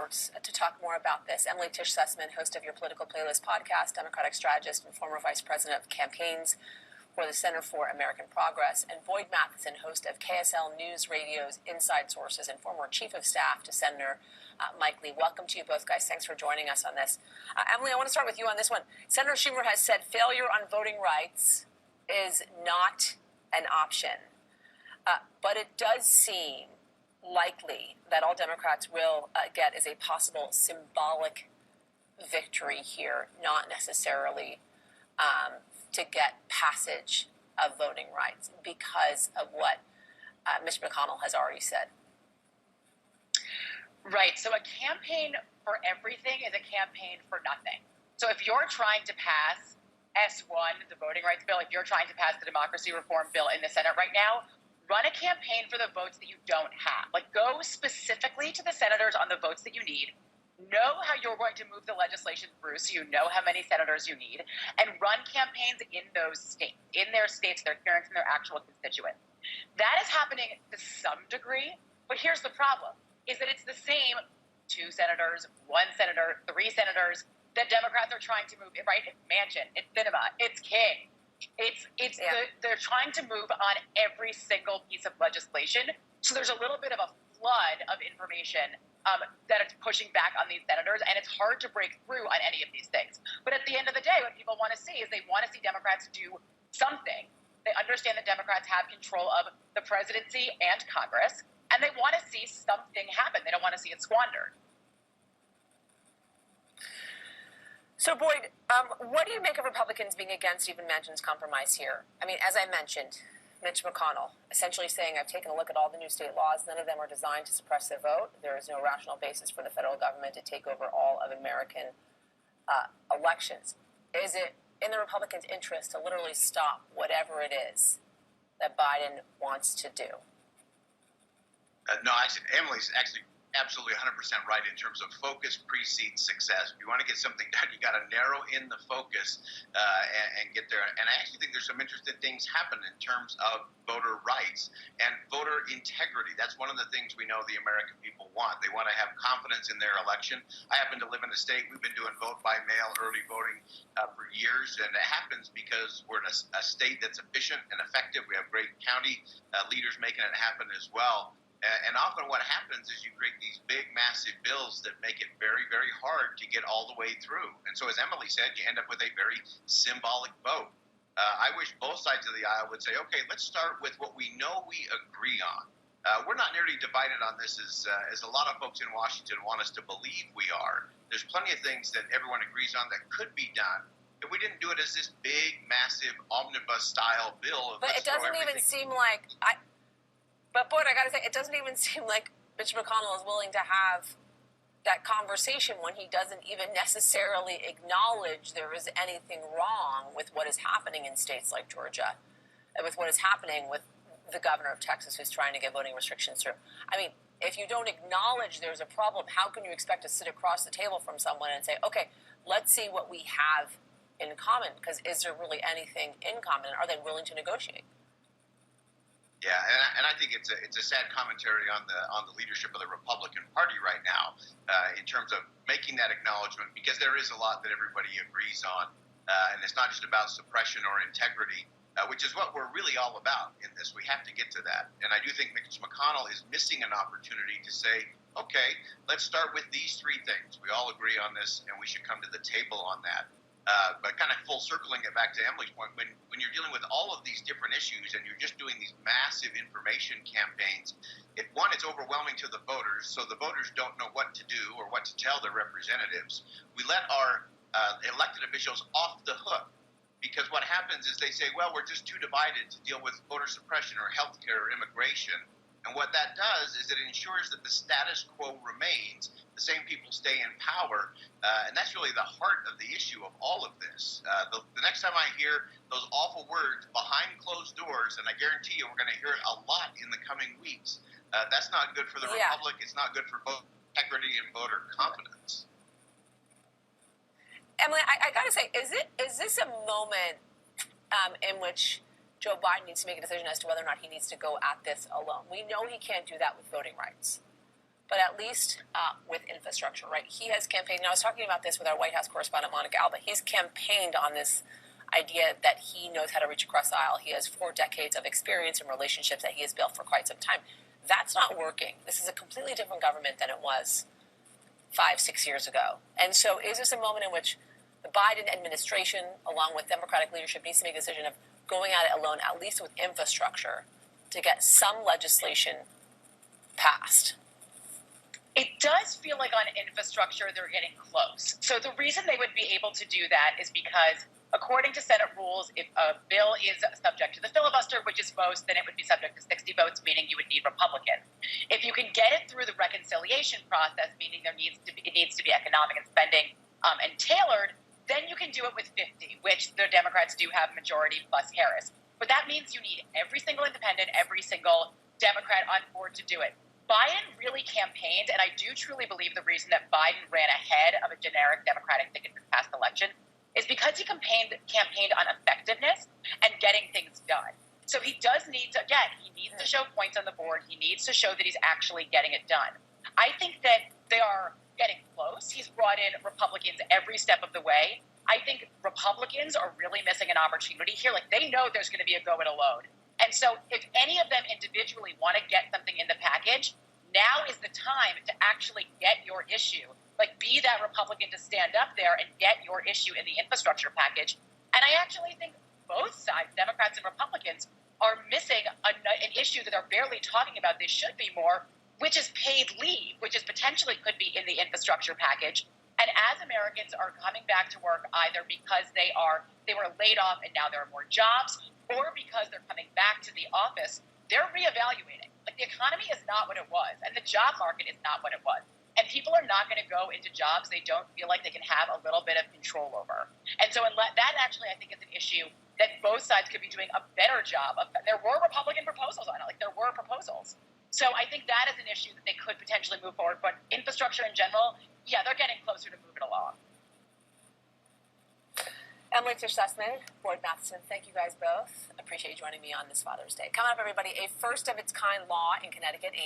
out to talk more about this. Emily Tisch Sussman, host of your Political Playlist podcast, Democratic strategist and former vice president of campaigns for the Center for American Progress, and Boyd Matheson, host of KSL News Radio's Inside Sources and former chief of staff to Senator Mike Lee. Welcome to you both, guys. Thanks for joining us on this. Emily, I want to start with you on this one. Senator Schumer has said failure on voting rights is not an option, but it does seem likely that all Democrats will get is a possible symbolic victory here, not necessarily to get passage of voting rights because of what Mitch McConnell has already said. Right. So a campaign for everything is a campaign for nothing. So if you're trying to pass S1, the voting rights bill, if you're trying to pass the democracy reform bill in the Senate right now, run a campaign for the votes that you don't have. Like, go specifically to the senators on the votes that you need. Know how you're going to move the legislation through so you know how many senators you need, and run campaigns in those states, in their states, their hearing from their actual constituents. That is happening to some degree, but here's the problem, is that it's the same 2 senators, 1 senator, 3 senators that Democrats are trying to move, right? It's Manchin, it's Sinema, it's King. They're trying to move on every single piece of legislation. So there's a little bit of a flood of information that it's pushing back on these senators, and it's hard to break through on any of these things. But at the end of the day, what people want to see is they want to see Democrats do something. They understand that Democrats have control of the presidency and Congress, and they want to see something happen. They don't want to see it squandered. So, Boyd, what do you make of Republicans being against even Manchin's compromise here? I mean, as I mentioned, Mitch McConnell essentially saying, I've taken a look at all the new state laws. None of them are designed to suppress their vote. There is no rational basis for the federal government to take over all of American elections. Is it in the Republicans' interest to literally stop whatever it is that Biden wants to do? No, Emily's actually absolutely 100% right in terms of focus precedes success. If you want to get something done, you got to narrow in the focus and get there. And I actually think there's some interesting things happen in terms of voter rights and voter integrity. That's one of the things we know the American people want. They want to have confidence in their election. I happen to live in a state, we've been doing vote by mail, early voting for years, and it happens because we're in a state that's efficient and effective. We have great county leaders making it happen as well. And often what happens is you create these big, massive bills that make it very, very hard to get all the way through. And so, as Emily said, you end up with a very symbolic vote. I wish both sides of the aisle would say, okay, let's start with what we know we agree on. We're not nearly divided on this as a lot of folks in Washington want us to believe we are. There's plenty of things that everyone agrees on that could be done. If we didn't do it as this big, massive, omnibus-style bill. But it doesn't even seem like... But, Boyd, I got to say, it doesn't even seem like Mitch McConnell is willing to have that conversation when he doesn't even necessarily acknowledge there is anything wrong with what is happening in states like Georgia and with what is happening with the governor of Texas who's trying to get voting restrictions through. I mean, if you don't acknowledge there's a problem, how can you expect to sit across the table from someone and say, okay, let's see what we have in common? Because is there really anything in common? Are they willing to negotiate? Yeah, and I think it's a sad commentary on the leadership of the Republican Party right now in terms of making that acknowledgement, because there is a lot that everybody agrees on, and it's not just about suppression or integrity, which is what we're really all about in this. We have to get to that, and I do think Mitch McConnell is missing an opportunity to say, okay, let's start with these 3 things. We all agree on this, and we should come to the table on that. But kind of full circling it back to Emily's point, when you're dealing with all of these different issues and you're just doing these massive information campaigns, it's overwhelming to the voters, so the voters don't know what to do or what to tell their representatives. We let our elected officials off the hook, because what happens is they say, well, we're just too divided to deal with voter suppression or healthcare or immigration. And what that does is it ensures that the status quo remains, the same people stay in power, and that's really the heart of the issue of all of this. The next time I hear those awful words behind closed doors, and I guarantee you we're going to hear it a lot in the coming weeks, that's not good for the Republic. It's not good for voter integrity and voter confidence. Emily, I got to say, is this a moment in which Joe Biden needs to make a decision as to whether or not he needs to go at this alone? We know he can't do that with voting rights. but at least with infrastructure, right? He has campaigned, and I was talking about this with our White House correspondent, Monica Alba. He's campaigned on this idea that he knows how to reach across the aisle. He has 4 decades of experience and relationships that he has built for quite some time. That's not working. This is a completely different government than it was 5-6 years ago. And so is this a moment in which the Biden administration, along with Democratic leadership, needs to make a decision of going at it alone, at least with infrastructure, to get some legislation passed? It does feel like on infrastructure they're getting close. So the reason they would be able to do that is because, according to Senate rules, if a bill is subject to the filibuster, which is most, then it would be subject to 60 votes, meaning you would need Republicans. If you can get it through the reconciliation process, meaning it needs to be economic and spending and tailored, then you can do it with 50, which the Democrats do have majority plus Harris. But that means you need every single independent, every single Democrat on board to do it. Biden really campaigned, and I do truly believe the reason that Biden ran ahead of a generic Democratic ticket this past election is because he campaigned on effectiveness and getting things done. So he does need to, again, he needs to show points on the board. He needs to show that he's actually getting it done. I think that they are getting close. He's brought in Republicans every step of the way. I think Republicans are really missing an opportunity here. Like, they know there's going to be a go it alone. And so if any of them individually want to get something in the package, now is the time to actually get your issue. Like, be that Republican to stand up there and get your issue in the infrastructure package. And I actually think both sides, Democrats and Republicans, are missing an issue that they're barely talking about. They should be more, which is paid leave, which is potentially could be in the infrastructure package. And as Americans are coming back to work, either because they were laid off and now there are more jobs, or because they're coming back to the office, they're reevaluating. Like, the economy is not what it was, and the job market is not what it was. And people are not going to go into jobs they don't feel like they can have a little bit of control over. And so that actually, I think, is an issue that both sides could be doing a better job of. There were Republican proposals on it. Like, there were proposals. So I think that is an issue that they could potentially move forward. But infrastructure in general, yeah, they're getting closer to moving along. Emily, Tisch Sussman, Boyd Matheson, thank you guys both. Appreciate you joining me on this Father's Day. Coming up, everybody, a first-of-its-kind law in Connecticut